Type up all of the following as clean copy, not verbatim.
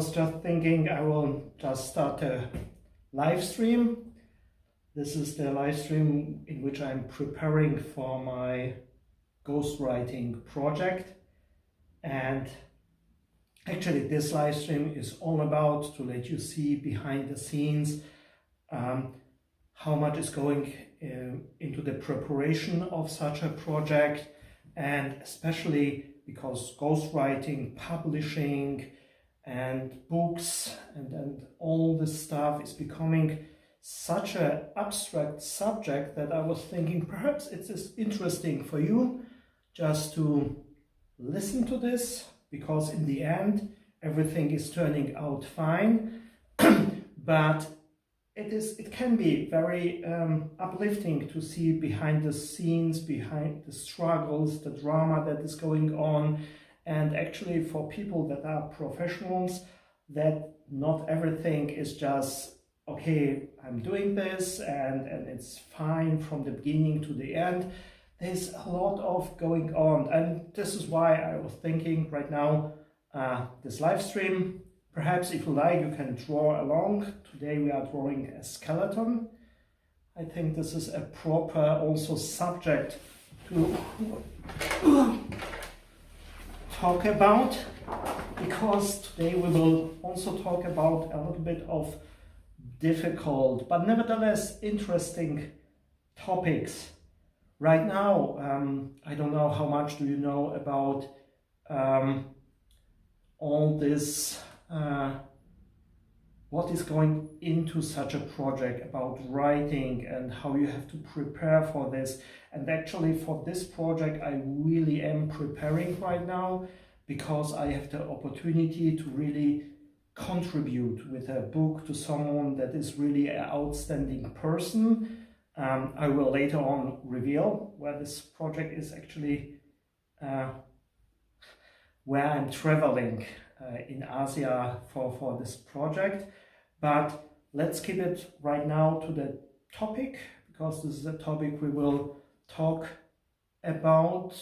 was just thinking I will just start a live stream. This is the live stream in which I'm preparing for my ghostwriting project. And actually this live stream is all about to let you see behind the scenes how much is going into the preparation of such a project, and especially because ghostwriting, publishing and books and all this stuff is becoming such an abstract subject that I was thinking perhaps it is interesting for you just to listen to this, because in the end everything is turning out fine. But it can be very uplifting to see behind the scenes, behind the struggles, the drama that is going on, and actually for people that are professionals, that not everything is just, okay, I'm doing this and it's fine from the beginning to the end. There's a lot of going on, and this is why I was thinking right now, this live stream, perhaps if you like, you can draw along. Today we are drawing a skeleton. I think this is a proper also subject to talk about, because today we will also talk about a little bit of difficult but nevertheless interesting topics. Right now, I don't know how much do you know about all this, what is going into such a project, about writing and how you have to prepare for this. And actually for this project I really am preparing right now, because I have the opportunity to really contribute with a book to someone that is really an outstanding person. I will later on reveal where this project is actually, where I'm traveling in Asia for this project. But let's keep it right now to the topic, because this is a topic we will talk about,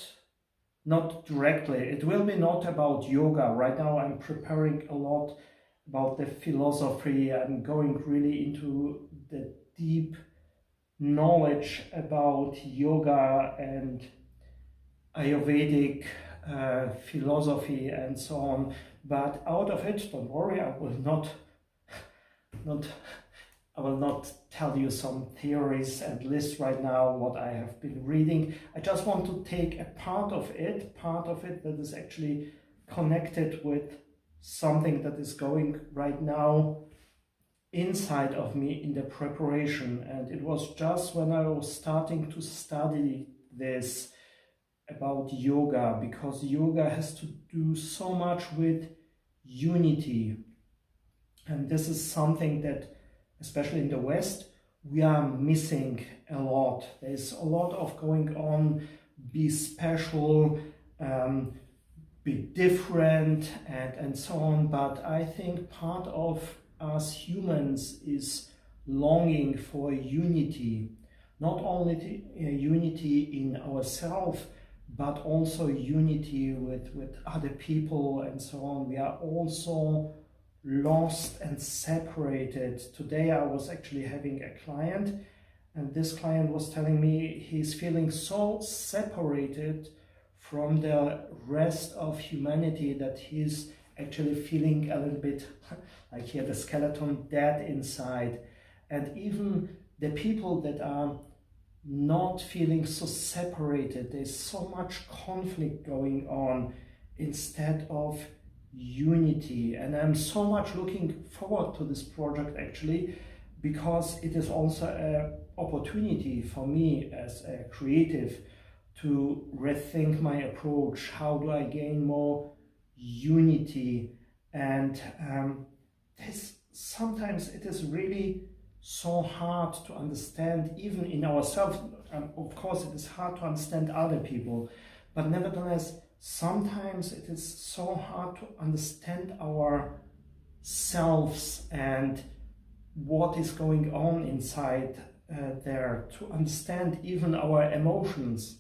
not directly. It will be not about yoga. Right now I'm preparing a lot about the philosophy. I'm going really into the deep knowledge about yoga and Ayurvedic philosophy and so on. But out of it, don't worry, I will not tell you some theories and lists right now what I have been reading. I just want to take a part of it that is actually connected with something that is going right now inside of me in the preparation. And it was just when I was starting to study this about yoga, because yoga has to do so much with unity. And this is something that, especially in the West, we are missing a lot. There's a lot of going on, be special, be different, and so on. But I think part of us humans is longing for unity. Not only unity in ourselves, but also unity with other people and so on. We are also lost and separated. Today I was actually having a client, and this client was telling me he's feeling so separated from the rest of humanity that he's actually feeling a little bit like here the skeleton dead inside. And even the people that are not feeling so separated, there's so much conflict going on instead of unity. And I'm so much looking forward to this project actually, because it is also an opportunity for me as a creative to rethink my approach. How do I gain more unity? And sometimes it is really so hard to understand, even in ourselves. Of course it is hard to understand other people, but nevertheless sometimes it is so hard to understand ourselves and what is going on inside there, to understand even our emotions.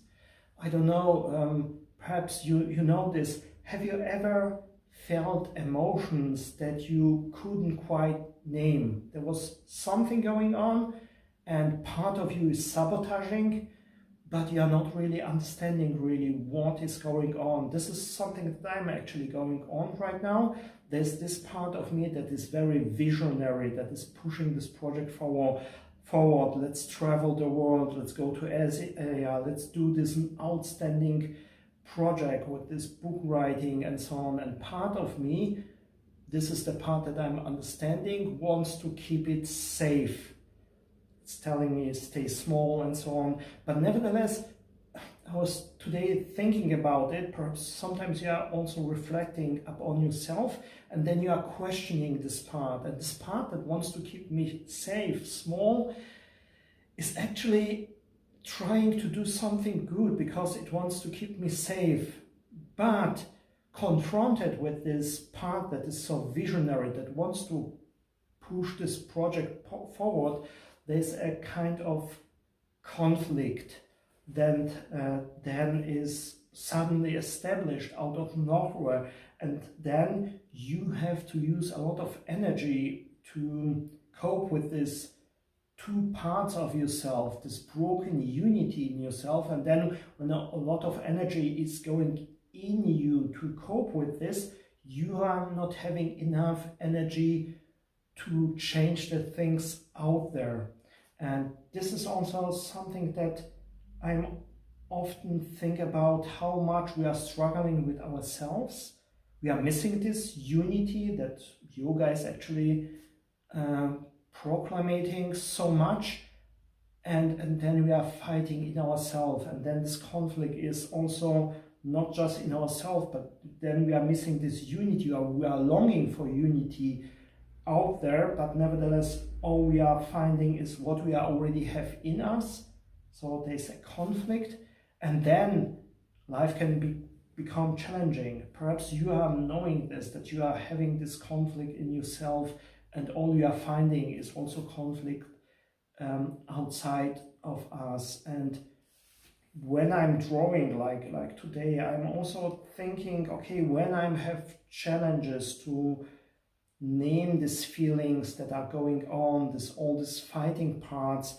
I don't know, perhaps you know this. Have you ever felt emotions that you couldn't quite name. There was something going on, and part of you is sabotaging, but you are not really understanding really what is going on. This is something that I'm actually going on right now. There's this part of me that is very visionary, that is pushing this project forward. Let's travel the world, let's go to Asia, let's do this outstanding project with this book writing and so on. And part of me, this is the part that I'm understanding, wants to keep it safe. It's telling me stay small and so on. But nevertheless, I was today thinking about it. Perhaps sometimes you are also reflecting upon yourself, and then you are questioning this part. And this part that wants to keep me safe, small, is actually trying to do something good because it wants to keep me safe. But confronted with this part that is so visionary, that wants to push this project forward, there's a kind of conflict that then is suddenly established out of nowhere, and then you have to use a lot of energy to cope with this two parts of yourself, this broken unity in yourself. And then when a lot of energy is going in you to cope with this, you are not having enough energy to change the things out there. And this is also something that I'm often think about, how much we are struggling with ourselves. We are missing this unity that yoga is actually proclamating so much, and then we are fighting in ourselves, and then this conflict is also not just in ourselves, but then we are missing this unity, or we are longing for unity out there, but nevertheless all we are finding is what we already have in us. So there's a conflict, and then life can become challenging. Perhaps you are knowing this, that you are having this conflict in yourself, and all you are finding is also conflict outside of us. And when I'm drawing, like today, I'm also thinking, okay, when I have challenges to name these feelings that are going on, all these fighting parts,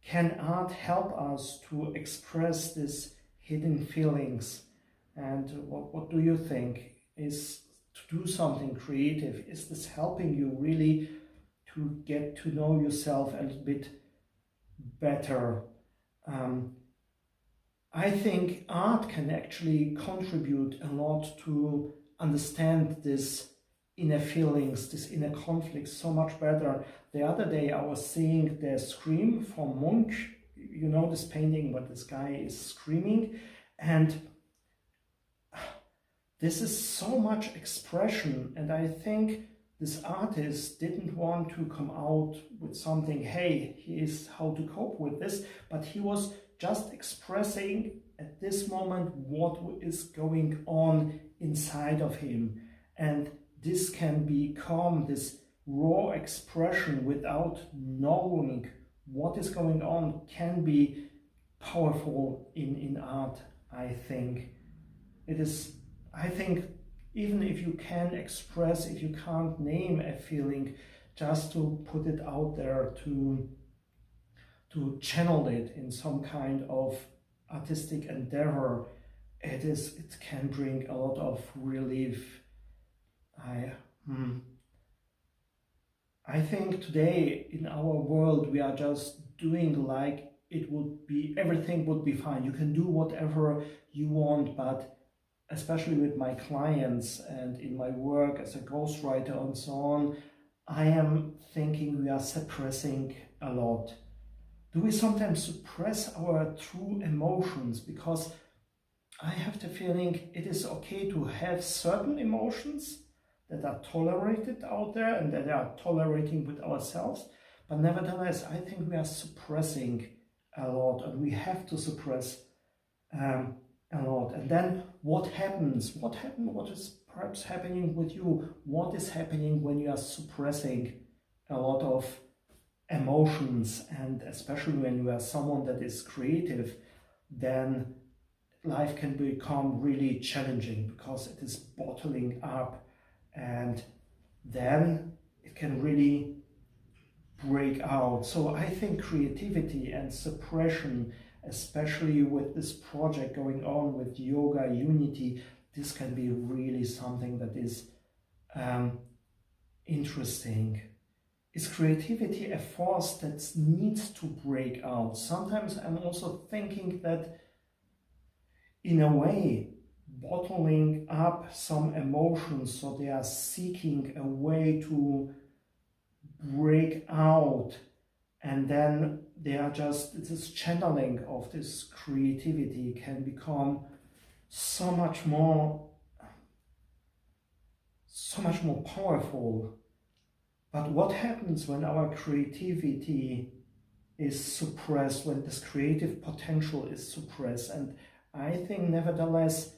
can art help us to express these hidden feelings? And what do you think? Is to do something creative, is this helping you really to get to know yourself a little bit better? I think art can actually contribute a lot to understand this inner feelings, this inner conflict so much better. The other day I was seeing the Scream from Munch, you know, this painting where this guy is screaming, and this is so much expression. And I think this artist didn't want to come out with something, hey, here's how to cope with this, but he was just expressing at this moment what is going on inside of him. And this can become this raw expression without knowing what is going on, can be powerful in art, I think. It is, I think, even if you can express, if you can't name a feeling, just to put it out there, to channel it in some kind of artistic endeavor, it can bring a lot of relief. I think today in our world we are just doing like it would be, everything would be fine. You can do whatever you want, but especially with my clients and in my work as a ghostwriter and so on, I am thinking we are suppressing a lot. Do we sometimes suppress our true emotions? Because I have the feeling it is okay to have certain emotions that are tolerated out there and that are tolerating with ourselves, but nevertheless I think we are suppressing a lot, and we have to suppress a lot. And then what happens? What is perhaps happening with you? What is happening when you are suppressing a lot of emotions? And especially when you are someone that is creative, then life can become really challenging because it is bottling up and then it can really break out. So I think creativity and suppression, especially with this project going on with yoga unity, this can be really something that is interesting. Is creativity a force that needs to break out? Sometimes I'm also thinking that in a way bottling up some emotions, so they are seeking a way to break out, and then they are just, this channeling of this creativity can become so much more powerful. But what happens when our creativity is suppressed, when this creative potential is suppressed? And I think nevertheless,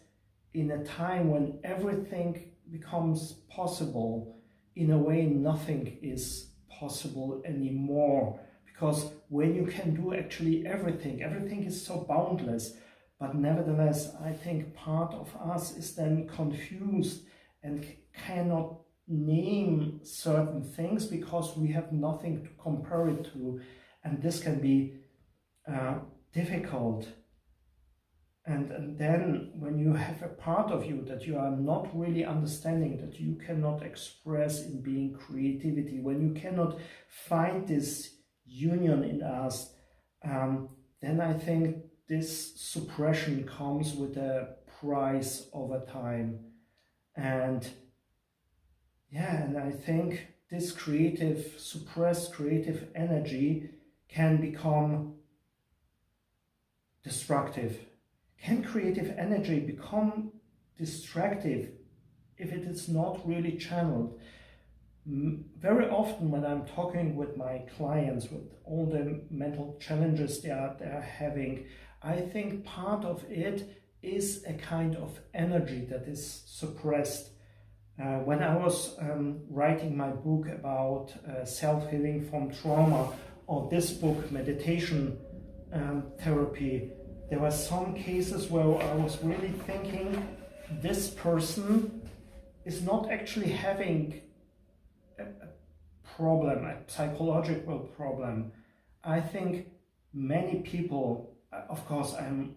in a time when everything becomes possible, in a way nothing is possible anymore, because when you can do actually everything is so boundless. But nevertheless, I think part of us is then confused and cannot name certain things because we have nothing to compare it to, and this can be difficult. And then when you have a part of you that you are not really understanding, that you cannot express in being creativity, when you cannot find this union in us, then I think this suppression comes with a price over time. And yeah, and I think this suppressed creative energy can become destructive. Can creative energy become destructive if it is not really channeled? Very often when I'm talking with my clients, with all the mental challenges they are having, I think part of it is a kind of energy that is suppressed. When I was writing my book about self-healing from trauma, or this book, Meditation Therapy, there were some cases where I was really thinking this person is not actually having a problem, a psychological problem. I think many people, of course I'm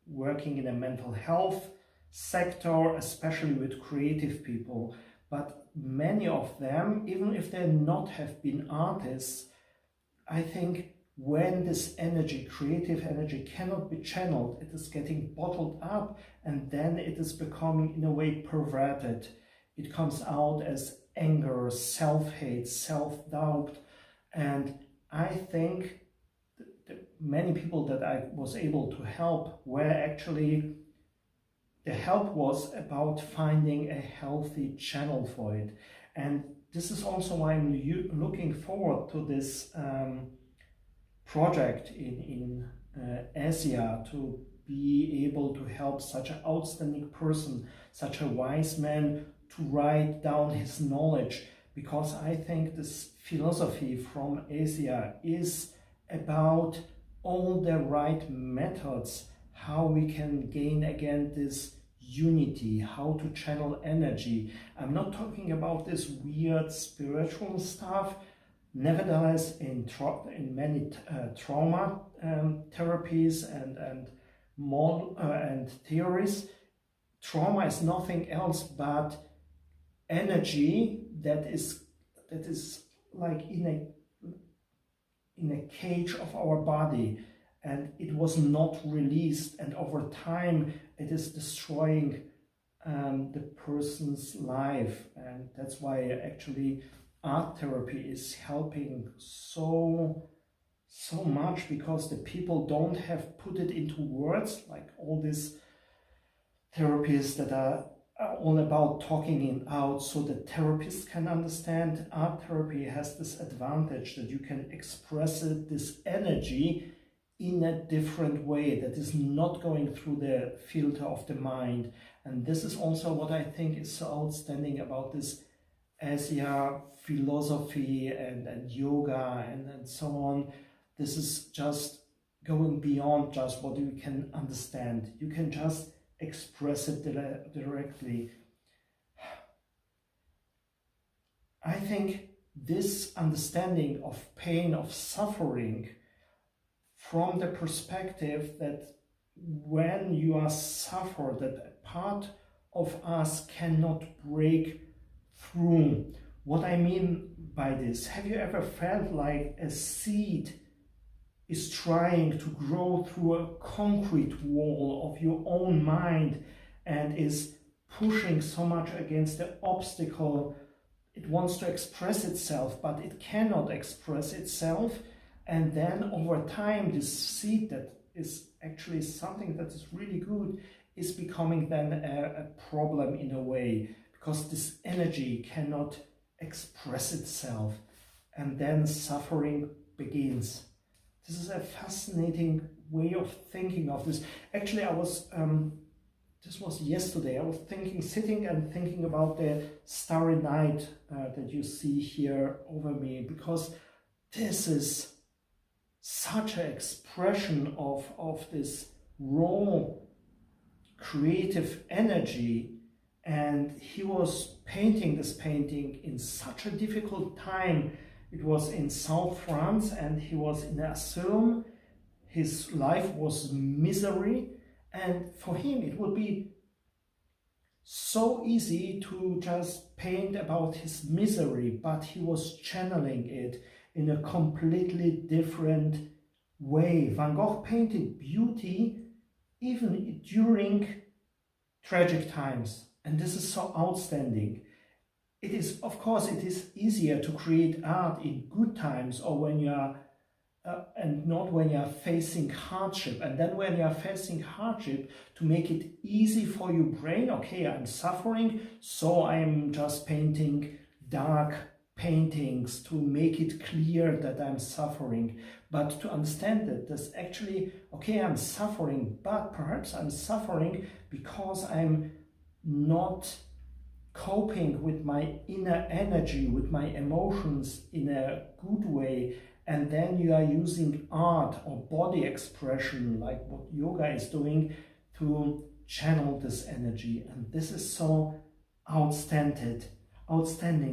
working in a mental health sector, especially with creative people, but many of them, even if they not have been artists, I think when this energy, creative energy, cannot be channeled, it is getting bottled up, and then it is becoming in a way perverted. It comes out as anger, self-hate, self-doubt, and I think many people that I was able to help were actually, the help was about finding a healthy channel for it. And this is also why I'm looking forward to this project in Asia, to be able to help such an outstanding person, such a wise man, to write down his knowledge, because I think this philosophy from Asia is about all the right methods, how we can gain again this unity, how to channel energy. I'm not talking about this weird spiritual stuff. Nevertheless, in many trauma therapies and theories, trauma is nothing else but energy that is like in a cage of our body, and it was not released, and over time it is destroying the person's life. And that's why actually art therapy is helping so much, because the people don't have put it into words, like all these therapies that are all about talking it out so the therapist can understand. Art therapy has this advantage that you can express it, this energy, in a different way that is not going through the filter of the mind. And this is also what I think is so outstanding about this Asia philosophy and yoga and so on. This is just going beyond just what you can understand. You can just express it directly. I think this understanding of pain, of suffering, from the perspective that when you are suffer, that a part of us cannot break through. What I mean by this, have you ever felt like a seed is trying to grow through a concrete wall of your own mind and is pushing so much against the obstacle? It wants to express itself, but it cannot express itself. And then over time, this seed that is actually something that is really good is becoming then a problem in a way, because this energy cannot express itself. And then suffering begins. This is a fascinating way of thinking of this. Actually, this was yesterday, I was sitting and thinking about the Starry Night that you see here over me, because this is such an expression of this raw creative energy. And he was painting this painting in such a difficult time. It was in South France and he was in an asylum. His life was misery, and for him it would be so easy to just paint about his misery, but he was channeling it in a completely different way. Van Gogh painted beauty even during tragic times, and this is so outstanding. It is, of course, it is easier to create art in good times, or when you are and not when you are facing hardship. And then when you are facing hardship, to make it easy for your brain, okay, I'm suffering, so I'm just painting dark paintings to make it clear that I'm suffering. But to understand that there's actually, okay, I'm suffering, but perhaps I'm suffering because I'm not coping with my inner energy, with my emotions in a good way. And then you are using art or body expression, like what yoga is doing, to channel this energy. And this is so outstanding.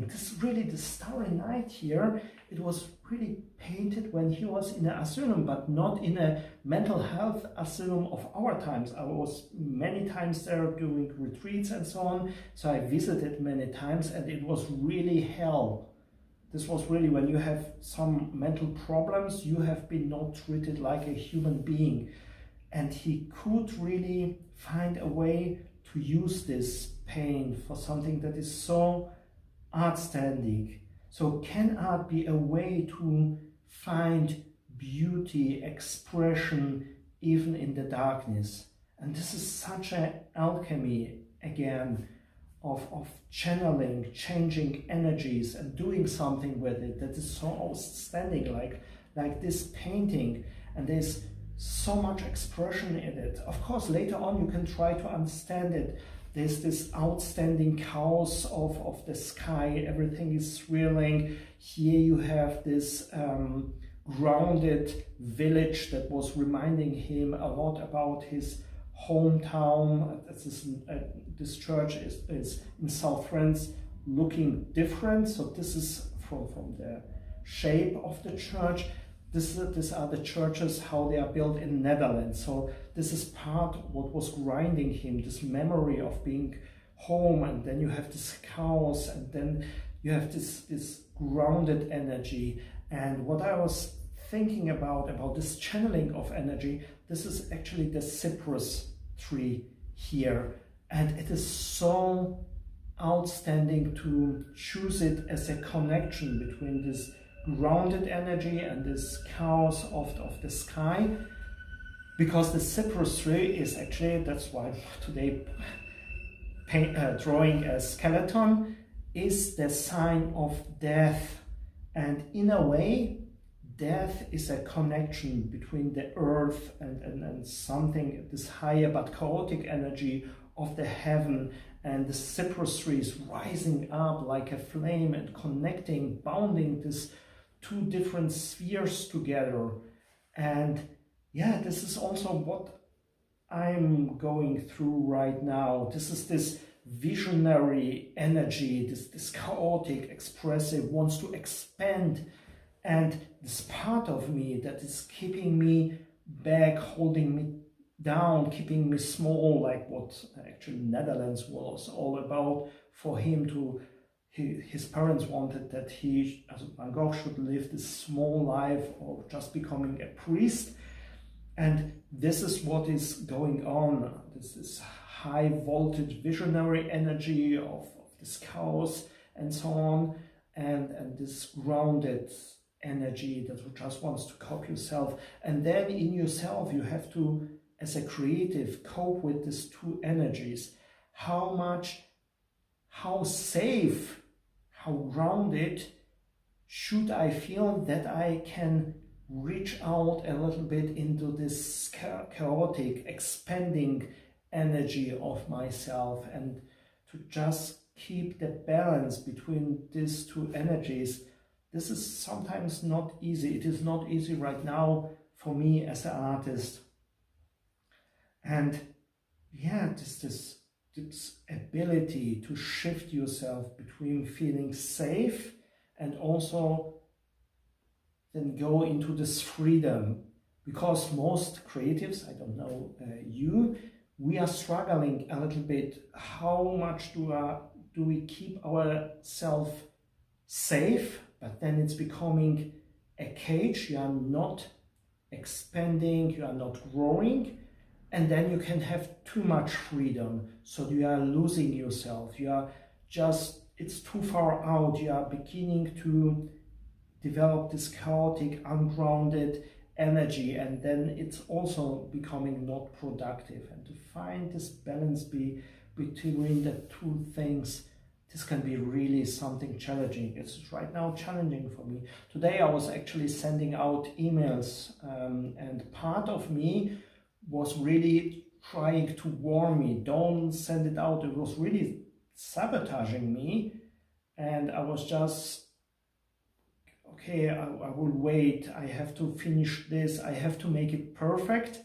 This really, the Starry Night here, it was really painted when he was in an asylum, but not in a mental health asylum of our times. I was many times there doing retreats and so on, so I visited many times, and it was really hell. This was really when you have some mental problems, you have been not treated like a human being. And he could really find a way to use this pain for something that is so outstanding. So can art be a way to find beauty, expression, even in the darkness? And this is such an alchemy, again, of channeling, changing energies and doing something with it that is so outstanding, like this painting. And there's so much expression in it. Of course, later on you can try to understand it. There's this outstanding chaos of the sky, everything is swirling. Here you have this grounded village that was reminding him a lot about his hometown. This church is in South France, looking different. So this is from the shape of the church. These are the churches, how they are built in Netherlands. So this is part what was grinding him, this memory of being home, and then you have this chaos, and then you have this grounded energy. And what I was thinking about this channeling of energy, this is actually the cypress tree here. And it is so outstanding to choose it as a connection between this grounded energy and this chaos of the sky, because the cypress tree is actually, that's why today drawing a skeleton, is the sign of death. And in a way, death is a connection between the earth and something, this higher but chaotic energy of the heaven. And the cypress tree is rising up like a flame and connecting, bounding this two different spheres together. And yeah, this is also what I'm going through right now. This is this visionary energy, this chaotic, expressive, wants to expand. And this part of me that is keeping me back, holding me down, keeping me small, like what actually Netherlands was all about for him to, his parents wanted that he, as Van Gogh, should live this small life of just becoming a priest. And this is what is going on. This is high voltage visionary energy of this chaos and so on, and this grounded energy that just wants to cope yourself. And then in yourself you have to, as a creative, cope with these two energies. How safe, how grounded should I feel that I can reach out a little bit into this chaotic, expanding energy of myself, and to just keep the balance between these two energies. This is sometimes not easy. It is not easy right now for me as an artist. And yeah, this ability to shift yourself between feeling safe and also then go into this freedom. Because most creatives, I don't know we are struggling a little bit. How much do we keep ourselves safe, but then it's becoming a cage. You are not expanding, you are not growing, and then you can have too much freedom, so you are losing yourself. You are just, it's too far out. You are beginning to develop this chaotic, ungrounded energy, and then it's also becoming not productive. And to find this balance between the two things, this can be really something challenging. It's right now challenging for me. Today I was actually sending out emails, and part of me was really trying to warn me, don't send it out. It was really sabotaging me, and I was just, okay, I will wait, I have to finish this, I have to make it perfect.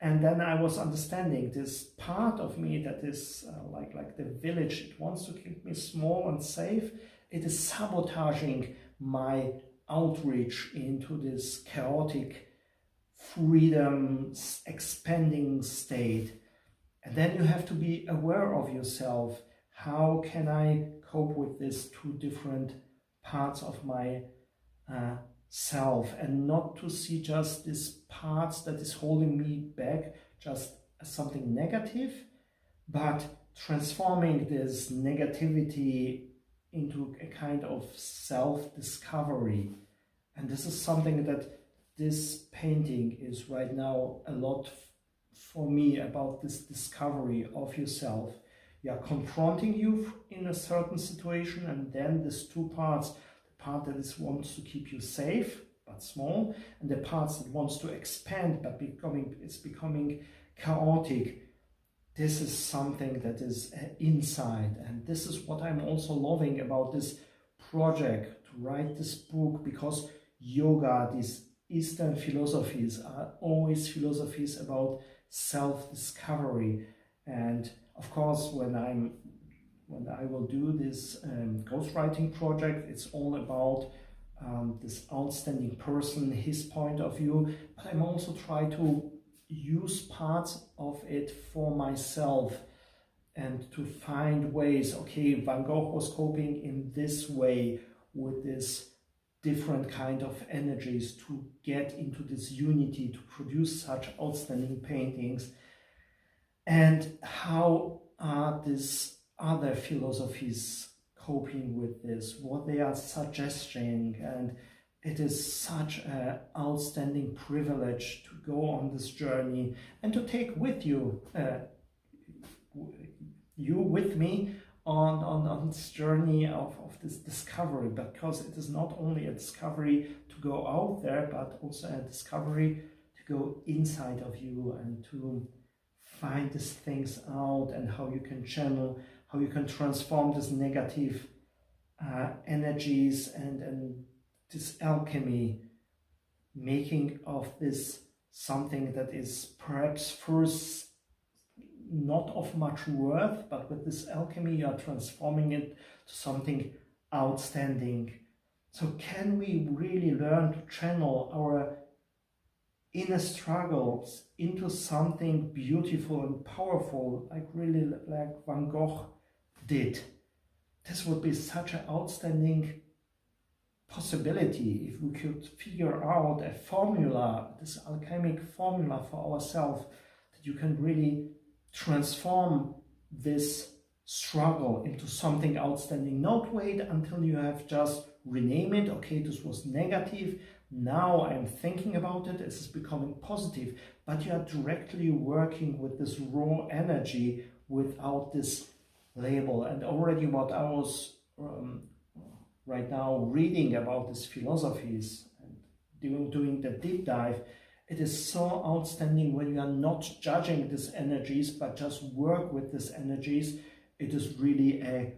And then I was understanding this part of me that is like the village, it wants to keep me small and safe. It is sabotaging my outreach into this chaotic, freedom, expanding state. And then you have to be aware of yourself. How can I cope with these two different parts of my self, and not to see just these parts that is holding me back just as something negative, but transforming this negativity into a kind of self-discovery. And this is something that this painting is right now a lot for me, about this discovery of yourself. You are confronting you in a certain situation, and then these two parts, the part that is wants to keep you safe but small, and the parts that wants to expand but it's becoming chaotic. This is something that is inside, and this is what I'm also loving about this project, to write this book, because yoga, these Eastern philosophies, are always philosophies about self-discovery. And of course, when I will do this ghostwriting project, it's all about this outstanding person, his point of view, but I'm also trying to use parts of it for myself and to find ways. Okay, Van Gogh was coping in this way with this different kind of energies to get into this unity, to produce such outstanding paintings. And how are these other philosophies coping with this, what they are suggesting? And it is such an outstanding privilege to go on this journey and to take with you, you with me on this journey of this discovery, because it is not only a discovery to go out there, but also a discovery to go inside of you and to find these things out, and how you can channel, how you can transform these negative energies and this alchemy, making of this something that is perhaps first not of much worth, but with this alchemy you are transforming it to something outstanding. So can we really learn to channel our inner struggles into something beautiful and powerful, like Van Gogh did? This would be such an outstanding possibility if we could figure out a formula, this alchemic formula for ourselves, that you can really transform this struggle into something outstanding. Not wait until you have just rename it. Okay, this was negative. Now I'm thinking about it. This is becoming positive. But you are directly working with this raw energy without this label. And already what I was right now reading about these philosophies and doing the deep dive, it is so outstanding when you are not judging these energies, but just work with these energies. It is really a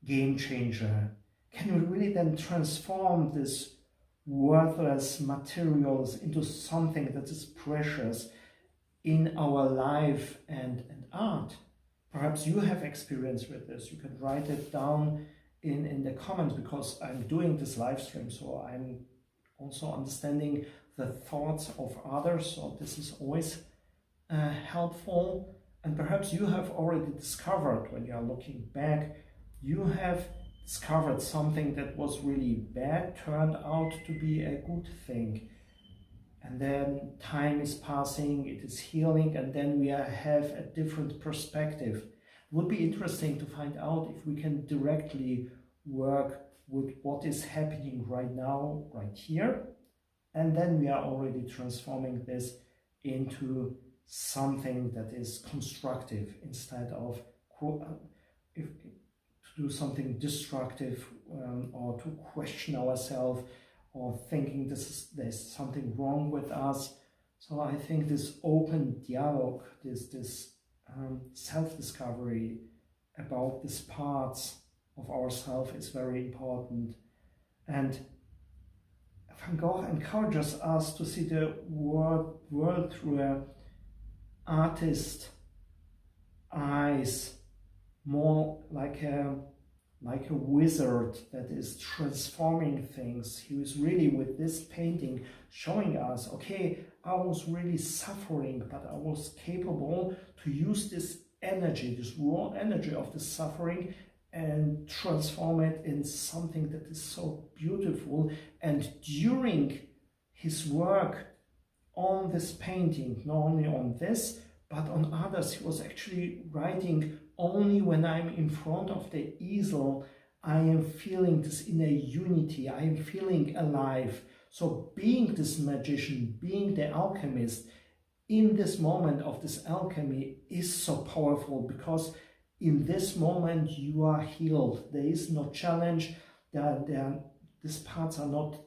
game changer. Can we really then transform these worthless materials into something that is precious in our life and art? Perhaps you have experience with this. You can write it down in the comments, because I'm doing this live stream, so I'm also understanding the thoughts of others, so this is always helpful. And perhaps you have already discovered, when you are looking back, you have discovered something that was really bad turned out to be a good thing. And then time is passing, it is healing, and then we have a different perspective. It would be interesting to find out if we can directly work with what is happening right now, right here, and then we are already transforming this into something that is constructive instead of to do something destructive or to question ourselves or thinking there's something wrong with us. So I think this open dialogue, this self-discovery about these parts of ourselves is very important. And Van Gogh encourages us to see the world through an artist's eyes, more like a wizard that is transforming things. He was really, with this painting, showing us, okay, I was really suffering, but I was capable to use this energy, this raw energy of the suffering, and transform it in something that is so beautiful. And during his work on this painting, not only on this, but on others, he was actually writing, only when I'm in front of the easel, I am feeling this inner unity, I am feeling alive. So being this magician, being the alchemist, in this moment of this alchemy is so powerful, because in this moment you are healed. There is no challenge, these parts are not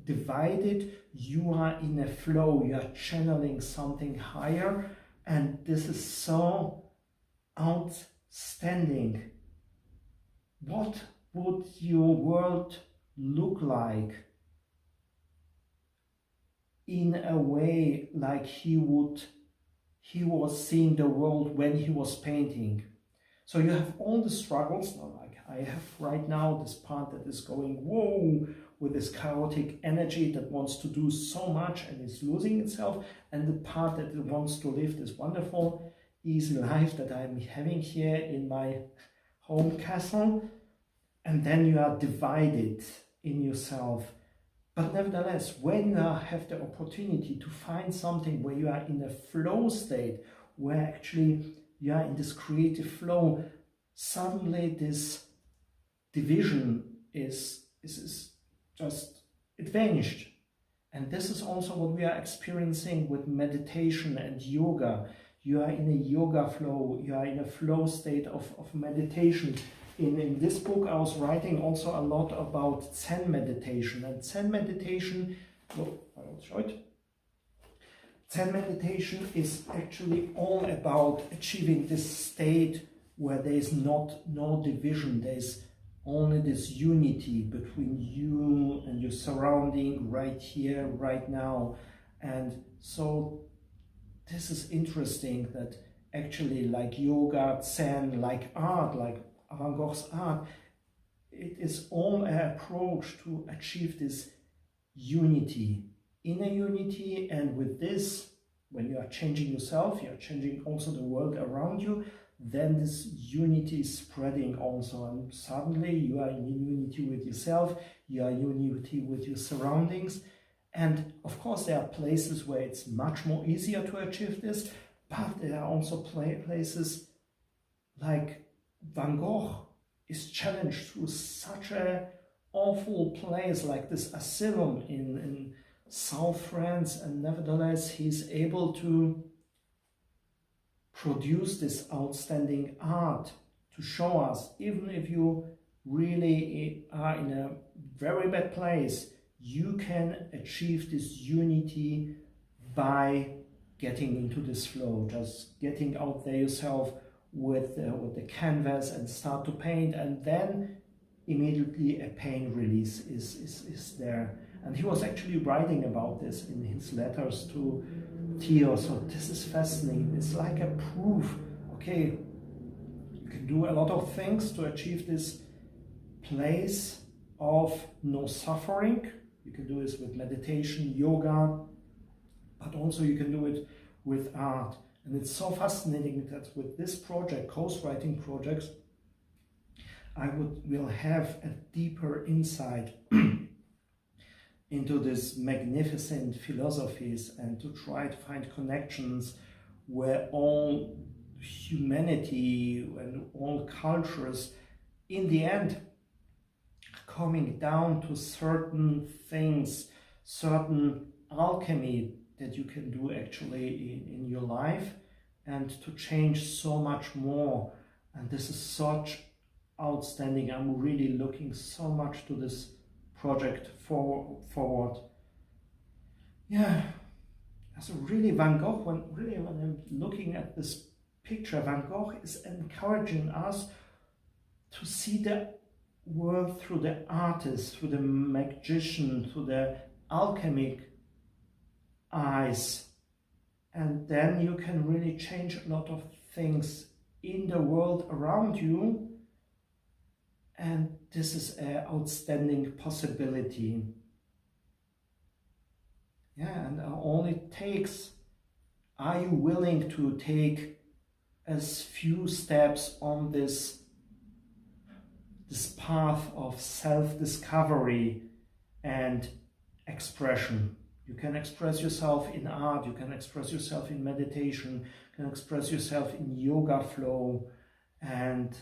divided, you are in a flow, you are channeling something higher, and this is so outstanding. What would your world look like in a way like he was seeing the world when he was painting? So you have all the struggles, like I have right now this part that is going whoa, with this chaotic energy that wants to do so much and is losing itself, and the part that wants to live this wonderful, easy life that I'm having here in my home castle. And then you are divided in yourself. But nevertheless, when you have the opportunity to find something where you are in a flow state, where actually you are in this creative flow, suddenly this division is just, it vanished. And this is also what we are experiencing with meditation and yoga. You are in a yoga flow, you are in a flow state of meditation. In this book I was writing also a lot about Zen meditation. And Zen meditation, I will show it. Zen meditation is actually all about achieving this state where there is no division, there is only this unity between you and your surrounding right here, right now. And so this is interesting, that actually like yoga, Zen, like art, like Van Gogh's art. It is all an approach to achieve this unity, inner unity, and with this, when you are changing yourself, you are changing also the world around you, then this unity is spreading also, and suddenly you are in unity with yourself, you are in unity with your surroundings. And of course there are places where it's much more easier to achieve this, but there are also places like Van Gogh is challenged through such a awful place like this asylum in South France, and nevertheless he's able to produce this outstanding art to show us, even if you really are in a very bad place, you can achieve this unity by getting into this flow, just getting out there yourself with the canvas and start to paint, and then immediately a pain release is there. And he was actually writing about this in his letters to Theo, so this is fascinating. It's like a proof, okay, you can do a lot of things to achieve this place of no suffering. You can do this with meditation, yoga, but also you can do it with art. And it's so fascinating that with this project, ghostwriting projects, I will have a deeper insight into these magnificent philosophies and to try to find connections where all humanity and all cultures in the end coming down to certain things, certain alchemy that you can do actually in your life, and to change so much more. And this is such outstanding. I'm really looking so much to this project forward. Yeah, so really Van Gogh, when I'm looking at this picture, Van Gogh is encouraging us to see the world through the artist, through the magician, through the alchemic eyes, and then you can really change a lot of things in the world around you. And this is an outstanding possibility. Yeah, and all it takes, are you willing to take as few steps on this path of self-discovery and expression? You can express yourself in art, you can express yourself in meditation, you can express yourself in yoga flow, and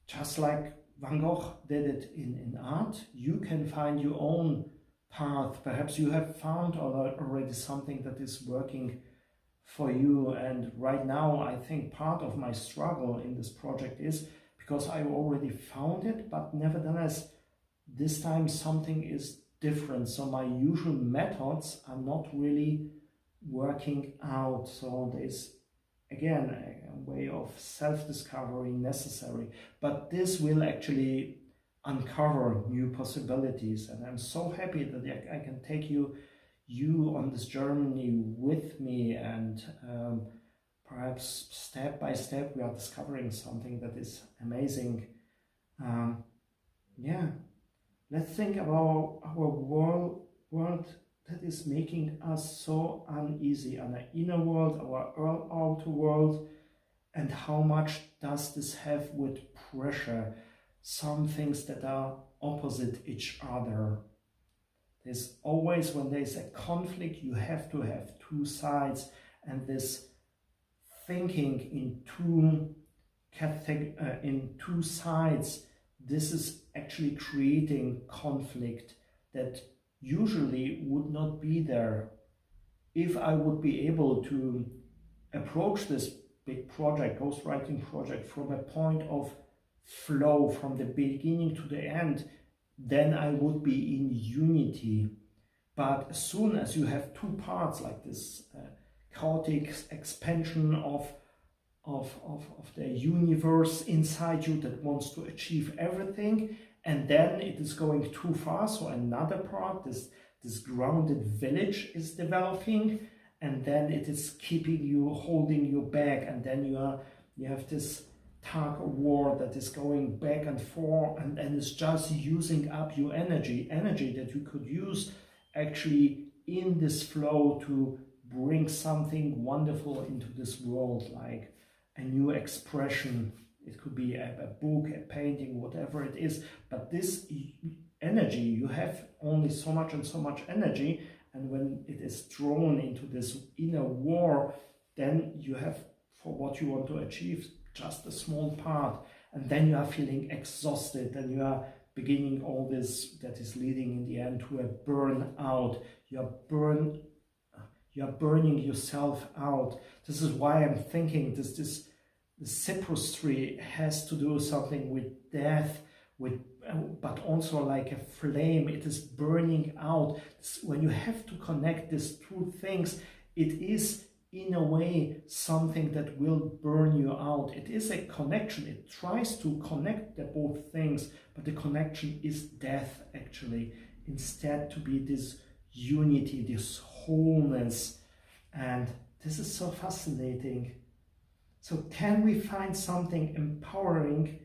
just like Van Gogh did it in art, you can find your own path. Perhaps you have found already something that is working for you. And right now, I think part of my struggle in this project is because I already found it, but nevertheless, this time something is different. So my usual methods are not really working out. So there's again a way of self-discovery necessary, but this will actually uncover new possibilities, and I'm so happy that I can take you on this journey with me, and perhaps step by step we are discovering something that is amazing. Yeah, let's think about our world that is making us so uneasy, our inner world, our outer world, and how much does this have with pressure, some things that are opposite each other. There's always, when there's a conflict, you have to have two sides, and this thinking in two sides, this is actually creating conflict that usually would not be there. If I would be able to approach this big project, ghostwriting project, from a point of flow from the beginning to the end, then I would be in unity. But as soon as you have two parts, like this chaotic expansion of the universe inside you that wants to achieve everything, and then it is going too far, so another part, this grounded village is developing, and then it is keeping you, holding you back, and then you have this tug of war that is going back and forth, and it's just using up your energy that you could use actually in this flow to bring something wonderful into this world, like a new expression. It could be a book, a painting, whatever it is, but this energy, you have only so much and so much energy, and when it is drawn into this inner war, then you have, for what you want to achieve, just a small part, and then you are feeling exhausted, and you are beginning all this that is leading in the end to a burnout. You are burning yourself out. This is why I'm thinking the cypress tree has to do something with death, but also like a flame. It is burning out. When you have to connect these two things, it is in a way something that will burn you out. It is a connection. It tries to connect the both things, but the connection is death actually, instead to be this unity, this wholeness. And this is so fascinating. So can we find something empowering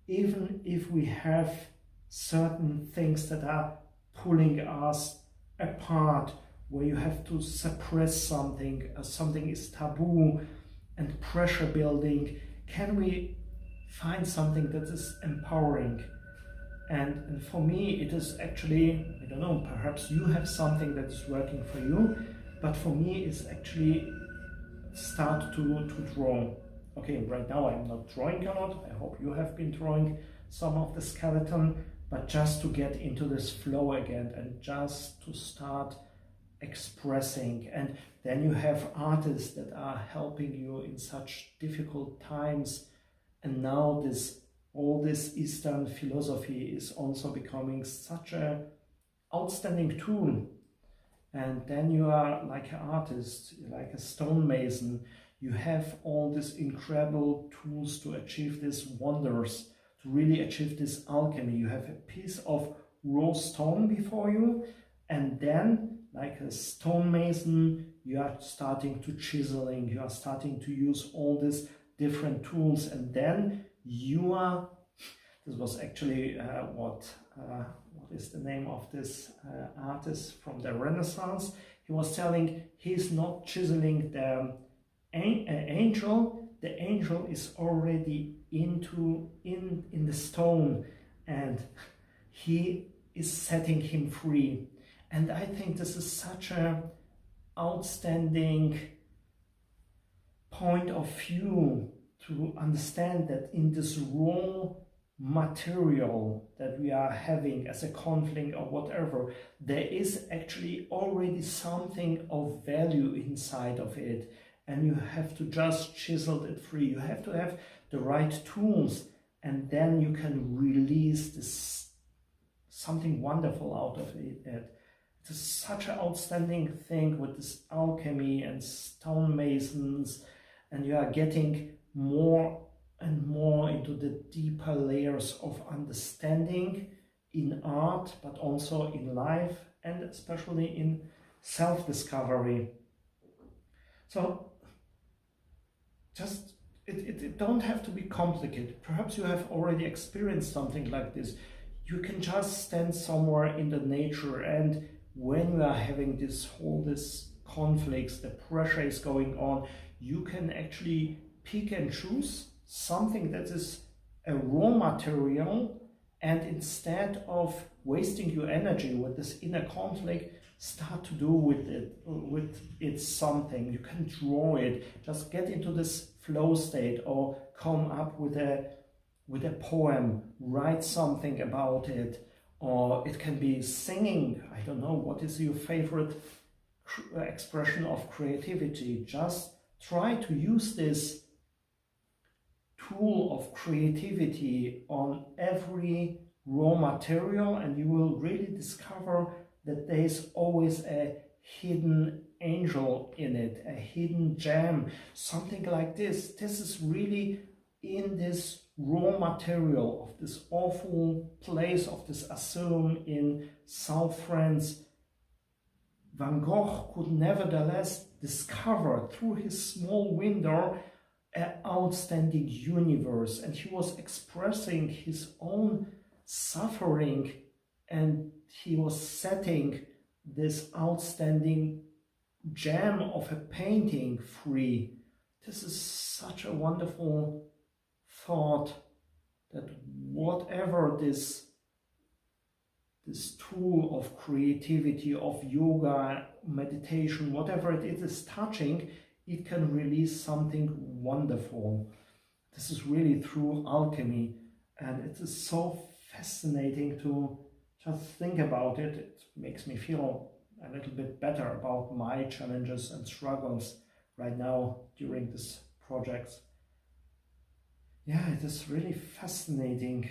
even if we have certain things that are pulling us apart, where you have to suppress something, something is taboo and pressure building? Can we find something that is empowering? And for me, it is actually, I don't know, perhaps you have something that is working for you, but for me, it's actually start to draw. Okay, right now I'm not drawing a lot. I hope you have been drawing some of the skeleton, but just to get into this flow again and just to start expressing. And then you have artists that are helping you in such difficult times. And now all this Eastern philosophy is also becoming such a outstanding tool. And then you are like an artist, like a stonemason. You have all these incredible tools to achieve these wonders, to really achieve this alchemy. You have a piece of raw stone before you, and then, like a stonemason, you are starting to chiseling, you are starting to use all these different tools, and then you are, this was actually what is the name of this artist from the Renaissance? He was telling he's not chiseling the angel. The angel is already in the stone, and he is setting him free. And I think this is such a outstanding point of view to understand that in this raw material that we are having as a conflict or whatever, there is actually already something of value inside of it, and you have to just chisel it free. You have to have the right tools, and then you can release this something wonderful out of it. It is such an outstanding thing with this alchemy and stonemasons, and you are getting more and more into the deeper layers of understanding in art, but also in life, and especially in self-discovery. So just, it don't have to be complicated. Perhaps you have already experienced something like this. You can just stand somewhere in the nature, and when you are having this conflicts, the pressure is going on, you can actually pick and choose something that is a raw material, and instead of wasting your energy with this inner conflict, start to do with it something. You can draw it, just get into this flow state, or come up with a poem, write something about it, or it can be singing. I don't know, what is your favorite expression of creativity? Just try to use this tool of creativity on every raw material, and you will really discover that there is always a hidden angel in it, a hidden gem, something like this. This is really in this raw material of this awful place of this asylum in South France. Van Gogh could nevertheless discover through his small window an outstanding universe, and he was expressing his own suffering, and he was setting this outstanding gem of a painting free. This is such a wonderful thought, that whatever this tool of creativity, of yoga, meditation, whatever it is touching, it can release something wonderful. This is really through alchemy, and it is so fascinating to just think about it. It makes me feel a little bit better about my challenges and struggles right now during this project. Yeah, it is really fascinating.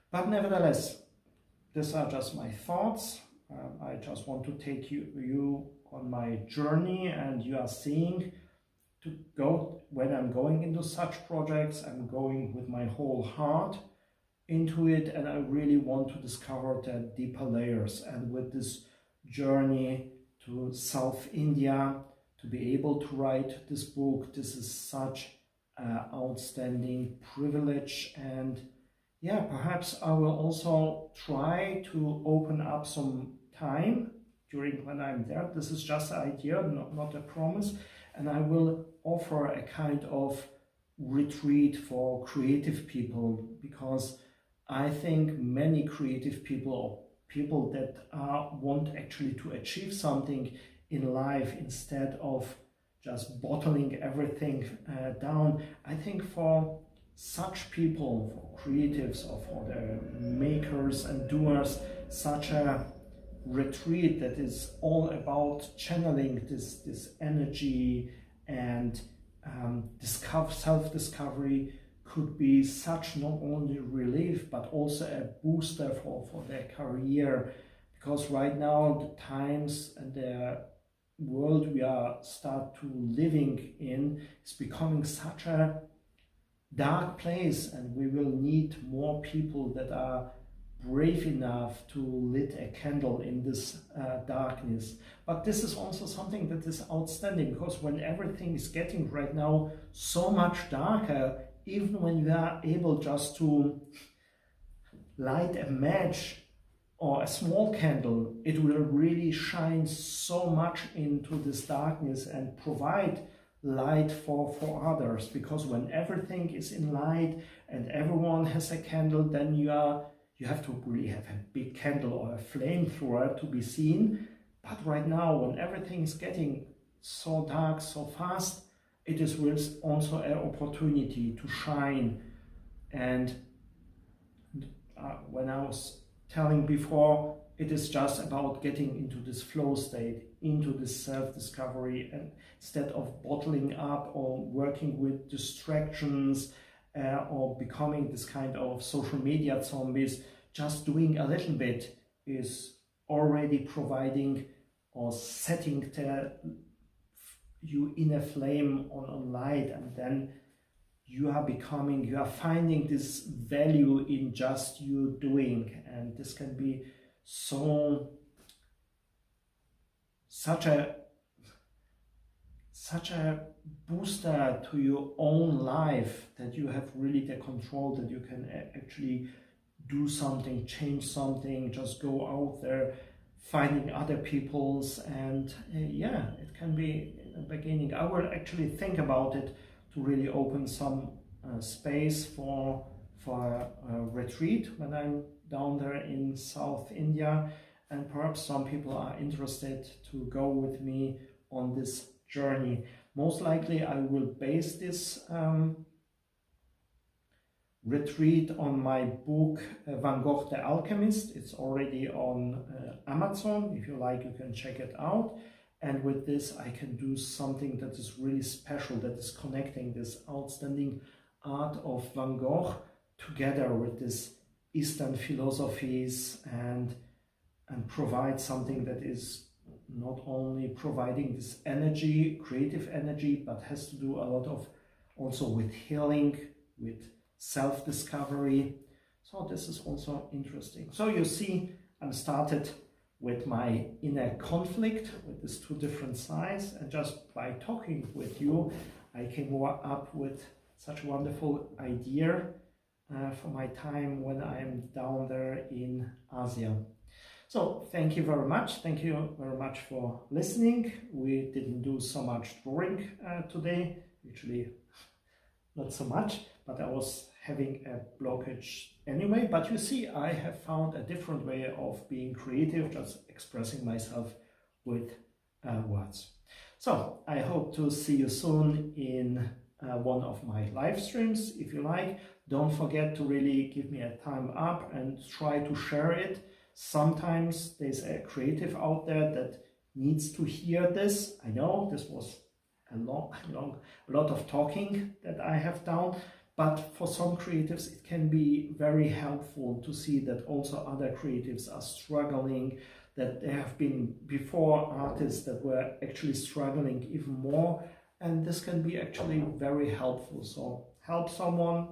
But nevertheless, these are just my thoughts. I just want to take you on my journey, and you are seeing to go, when I'm going into such projects, I'm going with my whole heart into it, and I really want to discover the deeper layers. And with this journey to South India, to be able to write this book, this is such an outstanding privilege. And yeah, perhaps I will also try to open up some time during when I'm there. This is just an idea, not a promise. And I will offer a kind of retreat for creative people, because I think many creative people, or people that want actually to achieve something in life instead of just bottling everything down, I think for such people, for creatives or for the makers and doers, such a retreat that is all about channeling this energy and self-discovery could be such not only relief but also a booster for their career. Because right now the times and the world we are start to living in is becoming such a dark place, and we will need more people that are brave enough to lit a candle in this darkness. But this is also something that is outstanding, because when everything is getting right now so much darker, even when you are able just to light a match or a small candle, it will really shine so much into this darkness and provide light for others. Because when everything is in light and everyone has a candle, then you have to really have a big candle or a flamethrower to be seen. But right now, when everything is getting so dark so fast, it is also an opportunity to shine. And when I was telling before, it is just about getting into this flow state, into this self-discovery, and instead of bottling up or working with distractions or becoming this kind of social media zombies, just doing a little bit is already providing or setting you in a flame on light, and then you are finding this value in just you doing. And this can be such a booster to your own life, that you have really the control, that you can actually do something, change something, just go out there finding other people's. And yeah, it can be in the beginning. I will actually think about it to really open some space for a retreat when I'm down there in South India, and perhaps some people are interested to go with me on this journey. Most likely I will base this retreat on my book Van Gogh the Alchemist. It's already on Amazon. If you like, you can check it out. And with this I can do something that is really special, that is connecting this outstanding art of Van Gogh together with this Eastern philosophies, and provide something that is not only providing this energy, creative energy, but has to do a lot of also with healing, with self-discovery. So this is also interesting. So you see, I'm started with my inner conflict with these two different sides, and just by talking with you I came up with such a wonderful idea for my time when I'm down there in Asia. So thank you very much. Thank you very much for listening. We didn't do so much drawing today, actually not so much, but I was having a blockage anyway. But you see, I have found a different way of being creative, just expressing myself with words. So I hope to see you soon in one of my live streams. If you like, don't forget to really give me a thumb up and try to share it. Sometimes there's a creative out there that needs to hear this. I know this was a lot of talking that I have done, but for some creatives it can be very helpful to see that also other creatives are struggling, that there have been before artists that were actually struggling even more, and this can be actually very helpful. So help someone,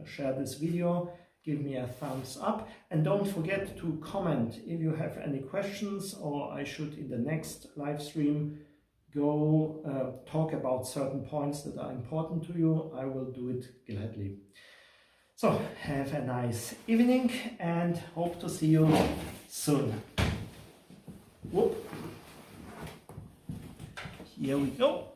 share this video, give me a thumbs up, and don't forget to comment if you have any questions, or I should in the next live stream go talk about certain points that are important to you. I will do it gladly. So have a nice evening and hope to see you soon. Whoop. Here we go.